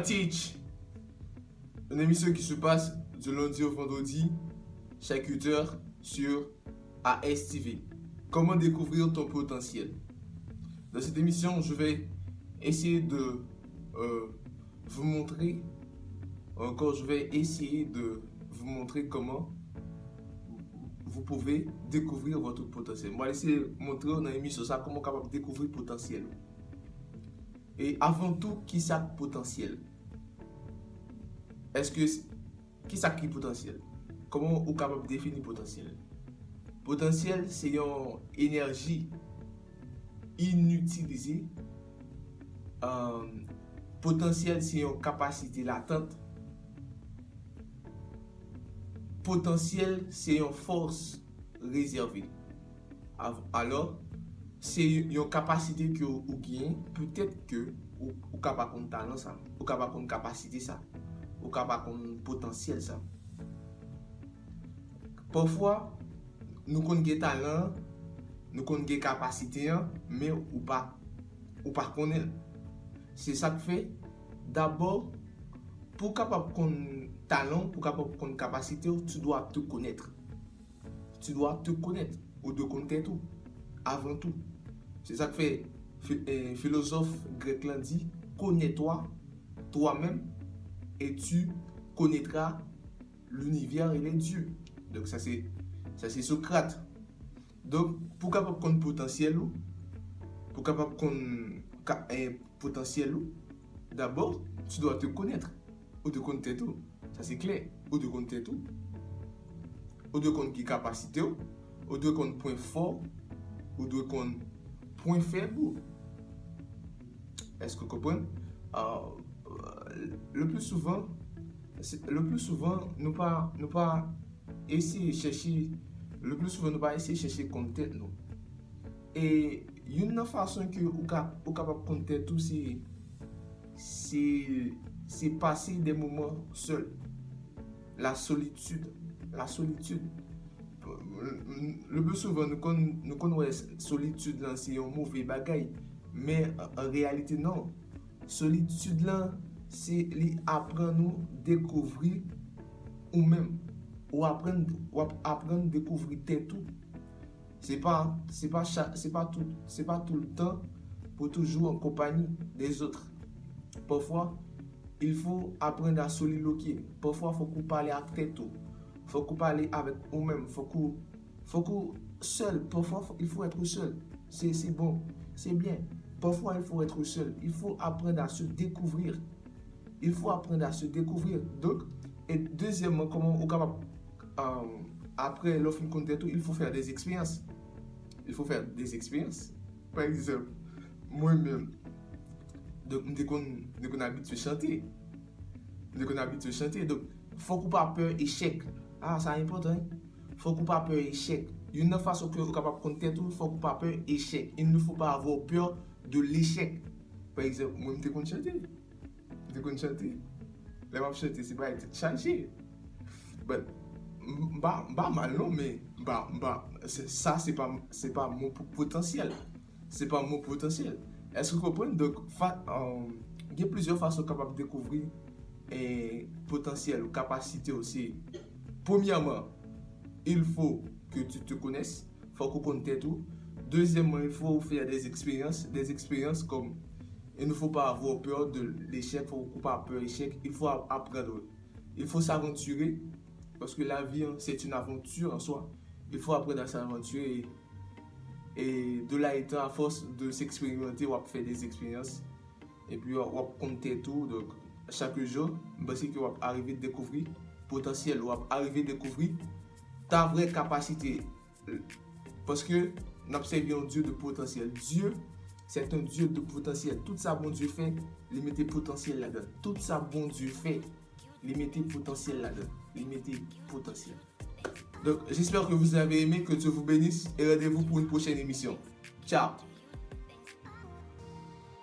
Teach, une émission qui se passe du lundi au vendredi, chaque 8h sur ASTV. Comment découvrir ton potentiel? Dans cette émission, je vais essayer de vous montrer, comment vous pouvez découvrir votre potentiel. Moi, je vais essayer de montrer dans l'émission ça comment capable de découvrir le potentiel. Et avant tout, qui ça potentiel? Qui ça qui potentiel? Comment vous capable de définir potentiel? Potentiel, c'est une énergie inutilisée. Potentiel, c'est une capacité latente. Potentiel, c'est une force réservée. Alors, c'est une capacité que vous gagnez. Peut-être que vous êtes capable de talent ça, vous êtes capable de capacité ça, vous êtes capable de potentiel ça. Parfois, nous avons des talents, nous avons des capacités, mais ou pas connaître. C'est ça que fait. D'abord, pour capable qu'on talent, pour capable qu'on capacité, tu dois te connaître. Tu dois te connaître ou de connaître tout avant tout. C'est ça que fait philosophe grec l'a dit, connais-toi toi-même et tu connaîtras l'univers et les dieux. Donc ça c'est Socrate. Donc pour capable qu'on potentiel pour capable qu'on potentiel d'abord tu dois te connaître ou de connaître tout. Ça c'est clair. Ou de connaître tout. Ou de connaître qui capacité ou de connaître point fort ou de connaître point faible. Est-ce que vous comprenez? Le plus souvent nous pas essayer chercher chercher content nous. Et une façon que vous capable content tout c'est passer des moments seul. La solitude. Le plus souvent nous connaissons solitude là c'est un mauvais bagage, mais en réalité non. Solitude là c'est apprendre nous découvrir ou même ou apprendre découvrir tout. C'est pas tout le temps pour toujours en compagnie des autres. Parfois il faut apprendre à soliloquer. Parfois il faut qu'on parle à tête tout. Faut qu'on parle avec nous-mêmes. Faut qu'on seul. Parfois il faut être seul. C'est bon, c'est bien. Parfois il faut être seul. Il faut apprendre à se découvrir. Donc, et deuxièmement, comment on capable après l'offre de tout, il faut faire des expériences. Par exemple, moi-même, dès qu'on habite à chanter. Donc, faut qu'on pas peur échec. Ah, ça est important. Faut qu'on pas peur échec. Une façon que vous capable compter tout, faut qu'on pas peur échec. Il ne faut pas avoir peur de l'échec. Par exemple, moi je te chanter. Les m'a chanter, c'est pas être changé. But mal non mais ça c'est pas mon potentiel. C'est pas mon potentiel. Est-ce que vous comprenez? Donc il y a plusieurs façons capables de découvrir et potentiel ou capacité aussi. Premièrement, il faut que tu te connaisses, il faut qu'on connaisse tout. Deuxièmement, il faut faire des expériences comme il ne faut pas avoir peur de l'échec, il ne faut pas avoir peur de l'échec, il faut apprendre, il faut s'aventurer parce que la vie c'est une aventure en soi. Il faut apprendre à s'aventurer et de là étant à force de s'expérimenter, on va faire des expériences et puis on va compter tout. Donc chaque jour, c'est que on va arriver à découvrir potentiel, on va arriver à découvrir ta vraie capacité. Parce que nous observons un Dieu de potentiel. Dieu, c'est un Dieu de potentiel. Tout ça, bon Dieu fait, il mettait potentiel là-dedans. Tout ça, bon Dieu fait, il mettait potentiel là-dedans. Donc, j'espère que vous avez aimé, que Dieu vous bénisse et rendez-vous pour une prochaine émission. Ciao!